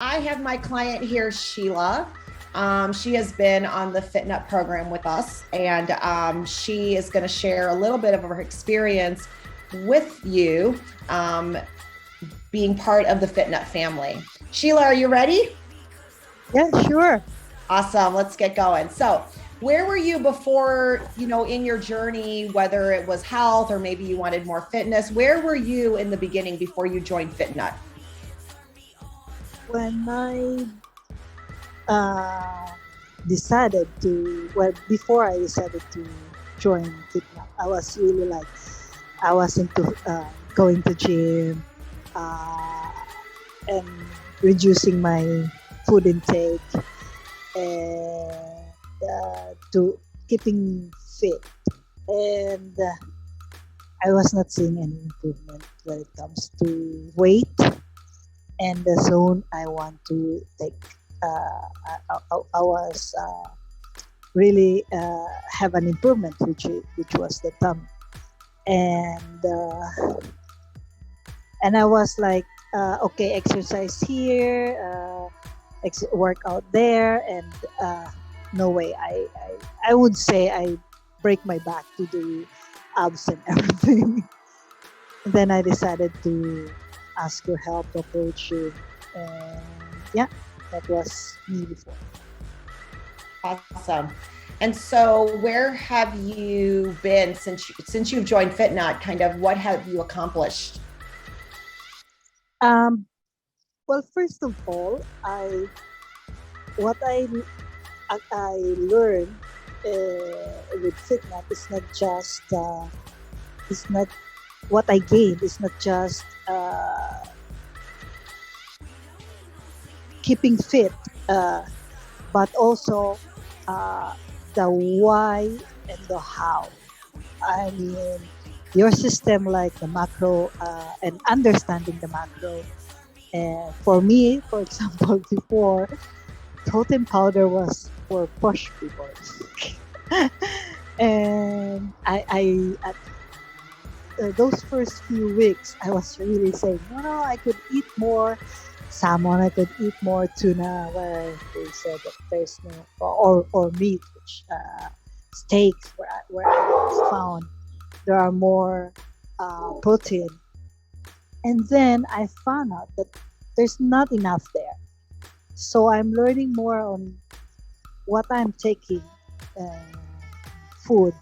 I have my client here, Shiela. She has been on the FitNut program with us, and she is going to share a little bit of her experience with you being part of the FitNut family. Shiela, are you ready? Yeah, sure. Awesome. Let's get going. So, where were you before, in your journey, whether it was health or maybe you wanted more fitness? Where were you in the beginning before you joined FitNut? When I uh, decided to, well, before I decided to join FitNut, I was really like, I was into going to gym uh, and reducing my food intake and to keeping fit. And I was not seeing any improvement when it comes to weight and the zone I want to take. I was really have an improvement, which was the tummy, and I was like, okay, exercise here, work out there, and no way. I would say I break my back to do abs and everything. Then I decided to ask your help to approach you. And yeah, that was me before. Awesome. And so, where have you been since you've joined FitNut? Kind of, what have you accomplished? Um, well, first of all, what I learned with FitNut is not just it's not what I gained is not just keeping fit, uh, but also uh, the why and the how. I mean, your system, like the macro and understanding the macro. And for me, for example, before, protein powder was for push people. And at those first few weeks, I was really saying, no, I could eat more salmon, I could eat more tuna, where they said that there's no, or meat, which steaks, where I found there are more protein. And then I found out that there's not enough there. So I'm learning more on what I'm taking uh, food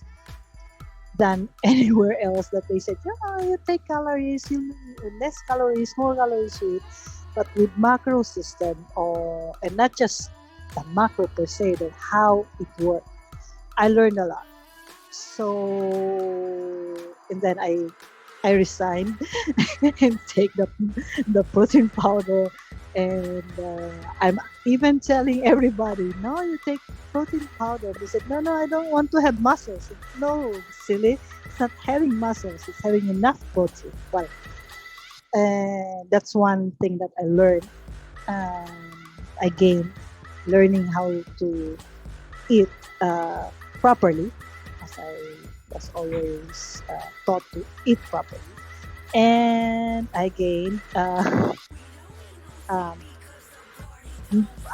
than anywhere else that they said, yeah, you take calories, you less calories, more calories you eat. But with macro system or and not just the macro per se, but how it works, I learned a lot. So and then I resigned and take the protein powder, and I'm even telling everybody, no, you take protein powder. They said, no, I don't want to have muscles. No, silly, it's not having muscles, it's having enough protein. Well, that's one thing that I learned. I gained learning how to eat properly, as I was always taught to eat properly. And I gained, um,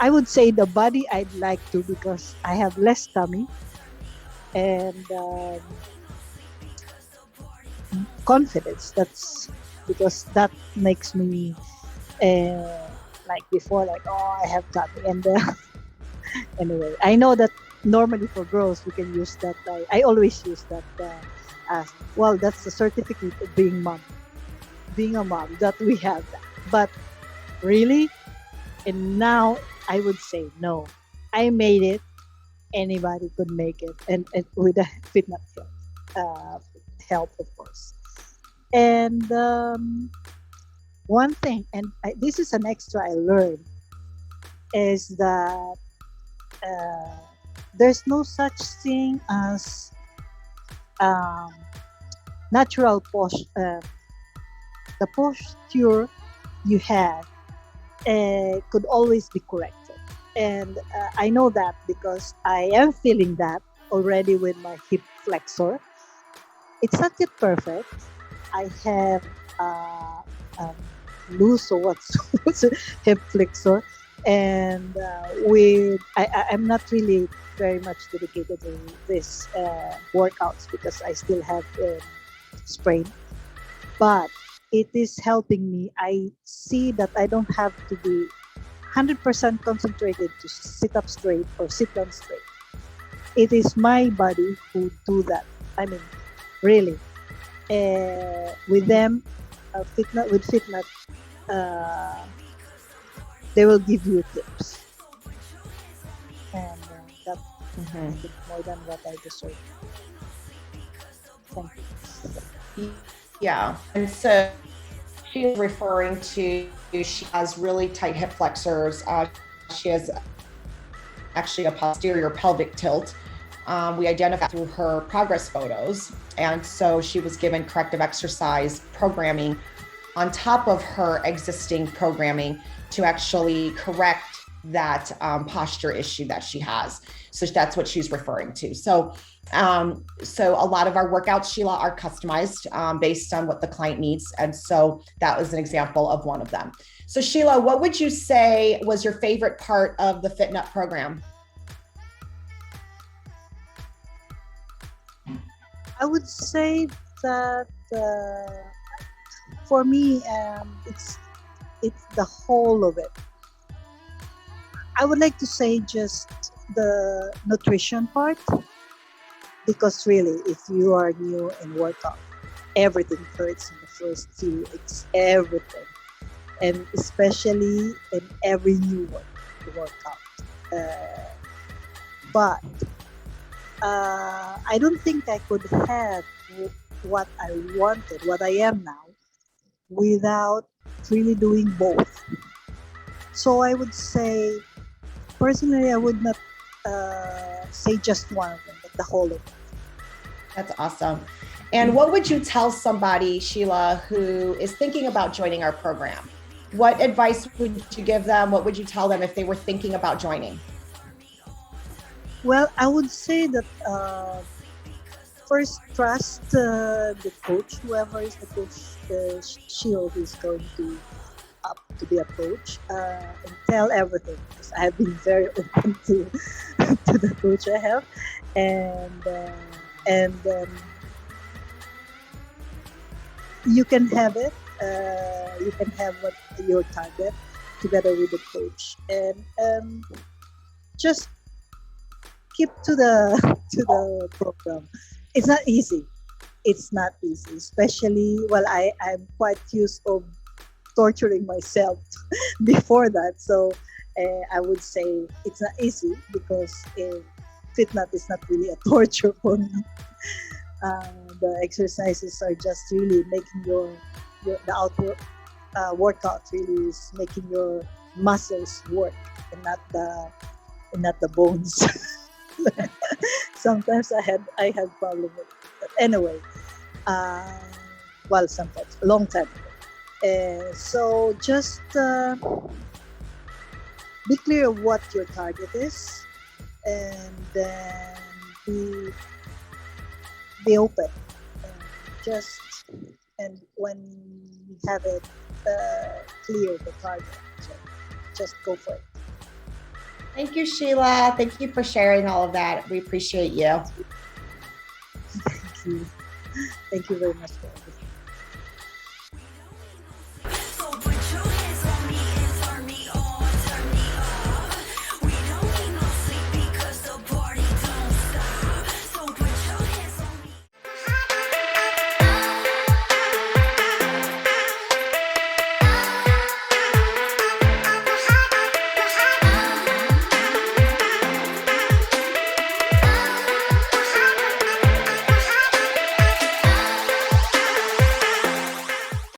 I would say, the body I'd like to, because I have less tummy and confidence. That's because that makes me like before, like, oh, I have tummy. And anyway, I know that normally for girls we can use that. I always use that as well. That's the certificate of being a mom, that we have that. But really, and now I would say no. I made it. Anybody could make it, and with a fitness uh, help, of course. And one thing, and this is an extra I learned, is that uh, there's no such thing as um, natural the posture you have could always be corrected. And I know that because I am feeling that already with my hip flexor. It's not yet perfect. I have uh, um, loose, or what's a hip flexor. And I'm not really very much dedicated to this workouts because I still have sprain, but it is helping me. I see that I don't have to be 100% concentrated to sit up straight or sit down straight. It is my body who do that. I mean, really. With them, FitNut, uh, they will give you tips, and that I think more than what I deserve. Thank you. Yeah. And so she is referring to, she has really tight hip flexors. She has actually a posterior pelvic tilt. We identified through her progress photos. And so she was given corrective exercise programming on top of her existing programming to actually correct that posture issue that she has. So that's what she's referring to. So a lot of our workouts, Sheila, are customized based on what the client needs. And so that was an example of one of them. So Sheila, what would you say was your favorite part of the FitNut program? I would say that for me, it's the whole of it. I would like to say just the nutrition part, because really, if you are new in workout, everything hurts in the first few weeks. Everything, and especially in every new workout. But I don't think I could have what I wanted, what I am now, without really doing both. So I would say, personally, I would not say just one of them, but the whole of it. That's awesome. And what would you tell somebody, Sheila, who is thinking about joining our program? What advice would you give them? What would you tell them if they were thinking about joining? Well, I would say that first, trust the coach, whoever is the coach, Sheila is going to up to be a coach, and tell everything, because I have been very open to to the coach I have, and you can have it. You can have what your target together with the coach, and just keep to the to the program. It's not easy. It's not easy, especially, well, I'm quite used of torturing myself before that. So I would say it's not easy, because FitNut is not really a torture for me. The exercises are just really making the outward workout really is making your muscles work, and not the bones. Sometimes I had problem with it. But anyway, uh, well, sometimes a long time ago. So just be clear of what your target is, and then be open, and just and when you have it clear, the target, so just go for it. Thank you, Sheila. Thank you for sharing all of that. We appreciate you. Thank you. Thank you very much for